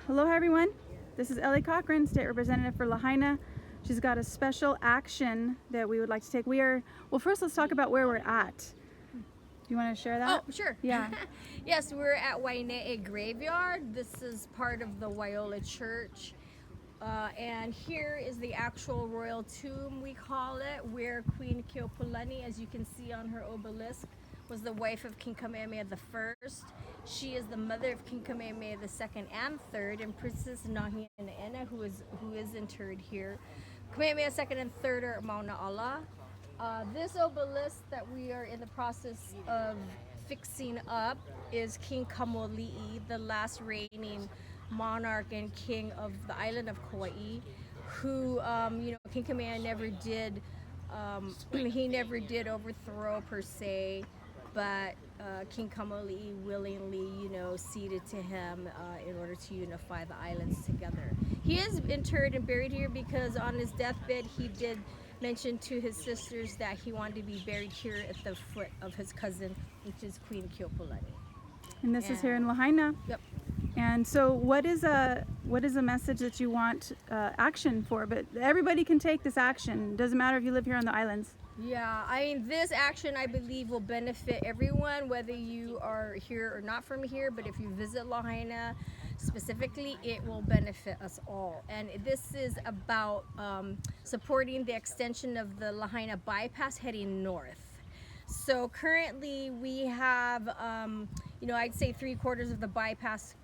Aloha everyone, this is Ellie Cochran, State Representative for Lahaina. She's got a special action that we would like to take. Well, first let's talk about where we're at. Do you want to share that? Oh, sure. Yeah. Yes, we're at Waine'e Graveyard. This is part of the Waiоla Church. And here is the actual royal tomb, we call it, where Queen Keopuolani, as you can see on her obelisk, was the wife of King Kamehameha I. She is the mother of King Kamehameha II and III, and Princess Nahiane'ena, who is interred here. Kamehameha II and III are at Mauna Ala. This obelisk that we are in the process of fixing up is King Kamoli'i, the last reigning monarch and king of the island of Kauai, who King Kamehameha never did he never did overthrow per se, but King Kamoli'i willingly ceded to him in order to unify the islands together. He is interred and buried here because on his deathbed he did mention to his sisters that he wanted to be buried here at the foot of his cousin, which is Queen Keopuolani. And this is here in Lahaina. Yep. And so what is a message that you want action for? But everybody can take this action. Doesn't matter if you live here on the islands. Yeah, I mean, this action I believe will benefit everyone, whether you are here or not from here, but if you visit Lahaina specifically, it will benefit us all. And this is about supporting the extension of the Lahaina bypass heading north. So currently we have, I'd say 3/4 of the bypass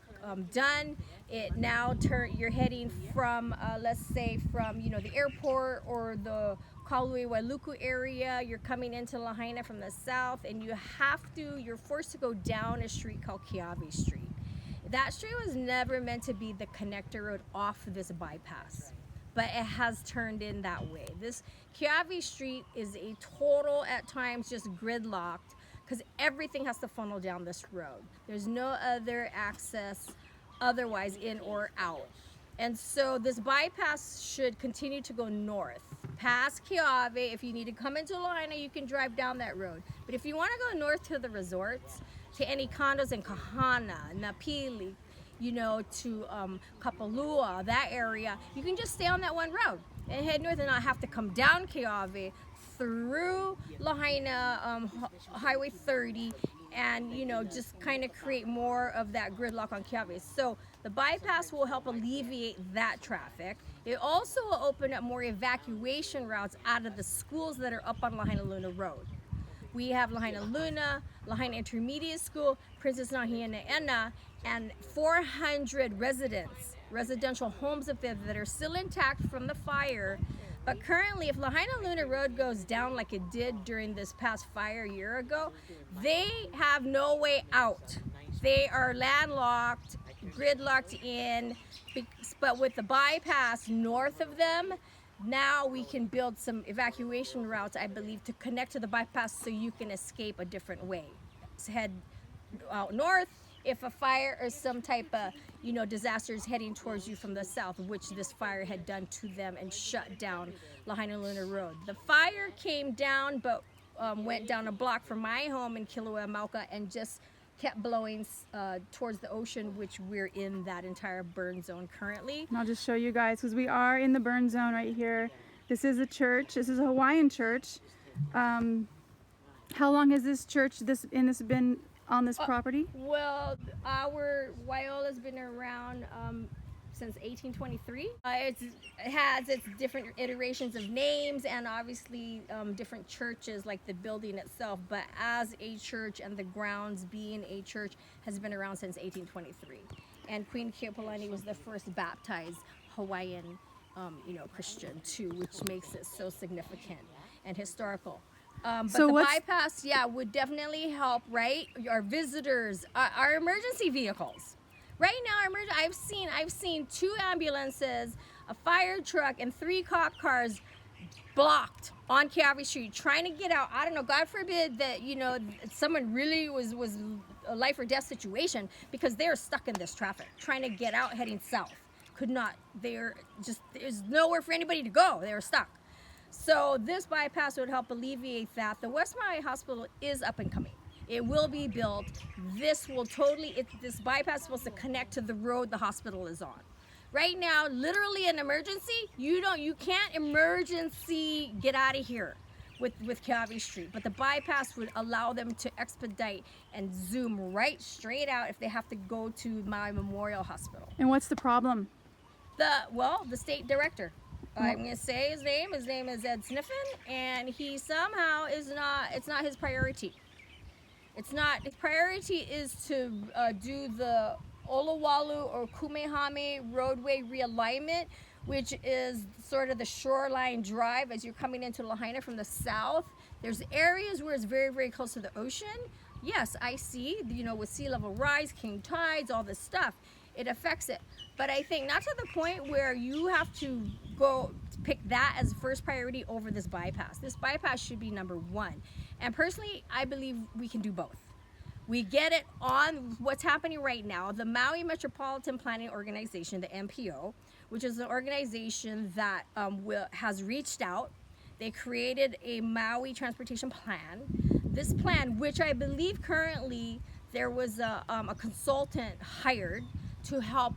done. It now you're heading from, let's say from, the airport or the Kaului Wailuku area. You're coming into Lahaina from the south, and you're forced to go down a street called Keawe Street. That street was never meant to be the connector road off this bypass, but it has turned in that way. This Keawe Street is a total, at times, just gridlocked because everything has to funnel down this road. There's no other access otherwise in or out. And so this bypass should continue to go north past Keawe. If you need to come into Lahaina, you can drive down that road. But if you want to go north to the resorts, to any condos in Kahana, Napili, to Kapalua, that area, you can just stay on that one road and head north and not have to come down Keawe through Lahaina Highway 30 and just kind of create more of that gridlock on Keawe. So the bypass will help alleviate that traffic. It also will open up more evacuation routes out of the schools that are up on Lahaina Luna Road. We have Lahaina Luna, Lahaina Intermediate School, Princess Nahiane'ena, and 400 residential homes up there that are still intact from the fire. But currently, if Lahaina Luna Road goes down like it did during this past fire a year ago, they have no way out. They are landlocked, gridlocked in, but with the bypass north of them, now we can build some evacuation routes, I believe, to connect to the bypass so you can escape a different way. So head out north if a fire or some type of disaster is heading towards you from the south, which this fire had done to them and shut down Lahaina Luna Road. The fire came down but went down a block from my home in Kilauea, Mauka, and just kept blowing towards the ocean, which we're in that entire burn zone currently. And I'll just show you guys, because we are in the burn zone right here. This is a church. This is a Hawaiian church. How long has this church been on this property? Well, our Waiola's been around since 1823. It has its different iterations of names and obviously different churches, like the building itself, but as a church and the grounds being a church has been around since 1823. And Queen Keopuolani was the first baptized Hawaiian Christian too, which makes it so significant and historical. But so the bypass, would definitely help, right? Our visitors, our emergency vehicles. Right now, I've seen 2 ambulances, a fire truck, and 3 cop cars blocked on Keawe Street trying to get out. I don't know, God forbid that someone really was a life or death situation, because they're stuck in this traffic trying to get out heading south. Could not. There's nowhere for anybody to go. They were stuck. So this bypass would help alleviate that. The West Maui Hospital is up and coming. It will be built. This will this bypass is supposed to connect to the road the hospital is on. Right now, literally an emergency, you can't emergency get out of here with Kiawe Street, but the bypass would allow them to expedite and zoom right straight out if they have to go to my Memorial Hospital. And what's the problem? The state director. I'm going to say his name. His name is Ed Sniffen, and he somehow it's not his priority. It's not, his priority is to do the Olawalu or Kumehame roadway realignment, which is sort of the shoreline drive as you're coming into Lahaina from the south. There's areas where it's very, very close to the ocean. Yes, I see, with sea level rise, king tides, all this stuff, it affects it. But I think not to the point where you have to go pick that as first priority over this bypass. This bypass should be number one. And personally, I believe we can do both. We get it on what's happening right now. The Maui Metropolitan Planning Organization, the MPO, which is an organization that has reached out. They created a Maui transportation plan. This plan, which I believe currently there was a consultant hired to help,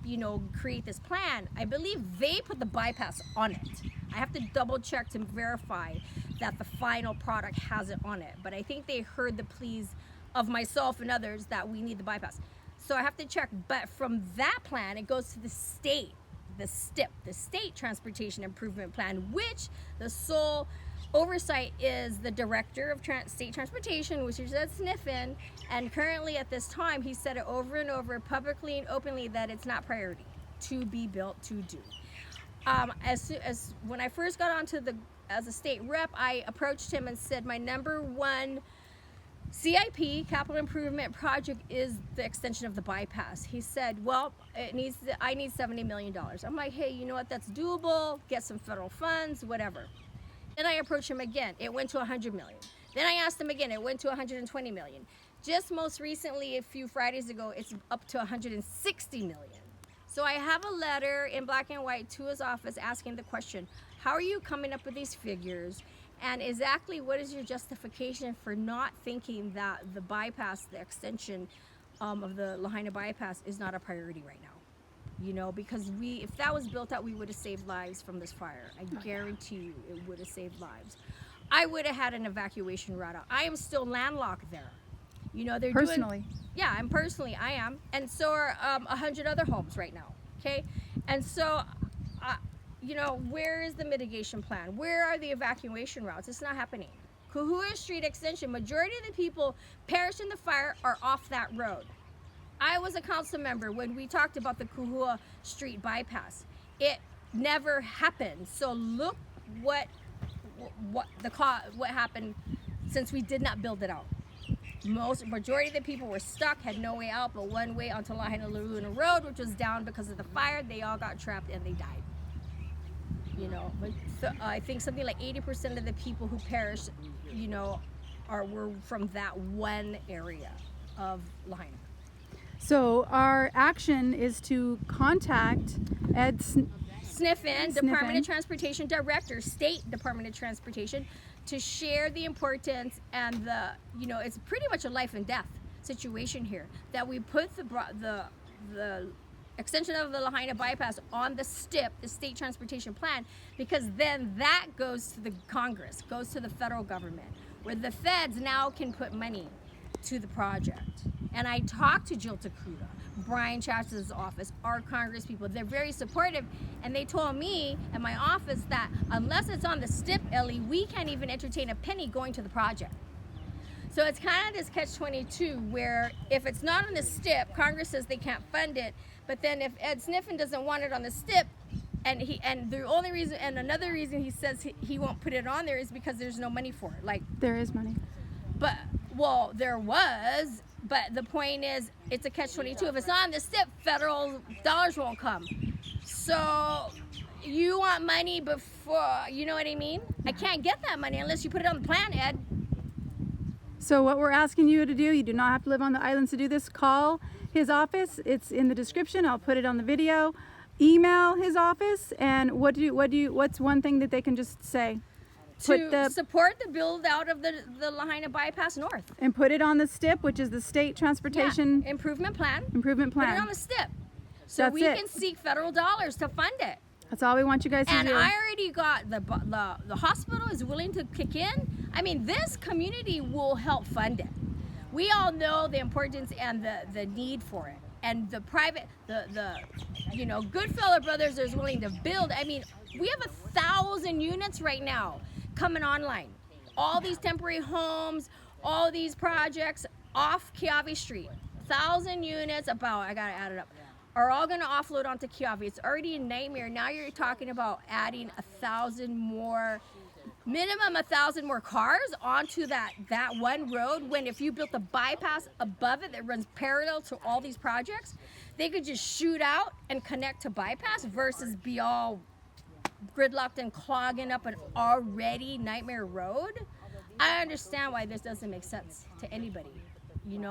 create this plan. I believe they put the bypass on it. I have to double check to verify that the final product has it on it. But I think they heard the pleas of myself and others that we need the bypass. So I have to check. But from that plan, it goes to the state, the STIP, the State Transportation Improvement Plan, which the sole oversight is the Director of State Transportation, which is Ed Sniffen, and currently at this time he said it over and over publicly and openly that it's not priority to be built to do. As when I first got onto as a state rep, I approached him and said my number one CIP, capital improvement project, is the extension of the bypass. He said, well, I need $70 million. I'm like, hey, you know what, that's doable, get some federal funds, whatever. Then I approached him again, it went to 100 million. Then I asked him again, it went to 120 million. Just most recently, a few Fridays ago, it's up to 160 million. So I have a letter in black and white to his office asking the question, how are you coming up with these figures? And exactly what is your justification for not thinking that the bypass, the extension of the Lahaina bypass is not a priority right now? Because if that was built out, we would have saved lives from this fire. I guarantee you it would have saved lives. I would have had an evacuation route out. I am still landlocked there. They're Personally? I am. And so are 100 other homes right now, okay? And so, where is the mitigation plan? Where are the evacuation routes? It's not happening. Kuhua Street Extension, majority of the people perished in the fire are off that road. I was a council member when we talked about the Kuhua Street bypass. It never happened. So look what happened since we did not build it out. Majority of the people were stuck, had no way out but one way onto Lahaina Luna Road, which was down because of the fire. They all got trapped and they died. But I think something like 80% of the people who perished, were from that one area of Lahaina. So our action is to contact Ed Sniffen, Department of Transportation Director, State Department of Transportation, to share the importance and it's pretty much a life and death situation here, that we put the extension of the Lahaina bypass on the STIP, the State Transportation Plan, because then that goes to the Congress, goes to the federal government, where the feds now can put money to the project. And I talked to Jill Takuda, Brian Chatz's office, our Congress people. They're very supportive, and they told me and my office that unless it's on the STIP, Ellie, we can't even entertain a penny going to the project. So it's kind of this catch-22 where if it's not on the STIP, Congress says they can't fund it, but then if Ed Sniffen doesn't want it on the STIP, and another reason he says he won't put it on there is because there's no money for it. Like, there is money. There was, but the point is, it's a catch-22. If it's not on the STIP, federal dollars won't come. So you want money before, you know what I mean? I can't get that money unless you put it on the plan, Ed. So what we're asking you to do, you do not have to live on the islands to do this. Call his office. It's in the description. I'll put it on the video. Email his office. And what's one thing that they can just say? to support the build out of the Lahaina bypass north. And put it on the STIP, which is the State Transportation Improvement Plan. Improvement Plan. Put it on the STIP. So That's we it. can seek federal dollars to fund it. That's all we want you guys to And do. I already got the hospital is willing to kick in. I mean, this community will help fund it. We all know the importance and the need for it. And the private, Goodfellow Brothers is willing to build. I mean, we have 1,000 units right now coming online. All these temporary homes, all these projects off Kiawe Street. 1,000 units, I gotta add it up, are all gonna offload onto Kiawe. It's already a nightmare. Now you're talking about adding 1,000 more, minimum 1,000 more cars onto that one road, when if you built a bypass above it that runs parallel to all these projects, they could just shoot out and connect to bypass versus be all gridlocked and clogging up an already nightmare road. I understand why this doesn't make sense to anybody.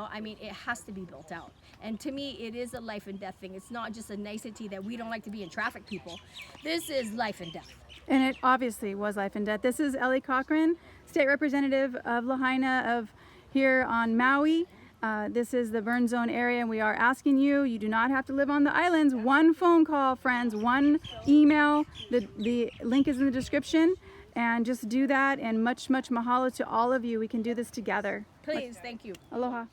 I mean, it has to be built out. And to me, it is a life and death thing. It's not just a nicety that we don't like to be in traffic, people. This is life and death. And it obviously was life and death. This is Ellie Cochran, State Representative of Lahaina of here on Maui. This is the burn zone area, and we are asking you do not have to live on the islands. One phone call, friends, one email. The link is in the description. And just do that, and much, much mahalo to all of you. We can do this together. Please, thank you. Aloha.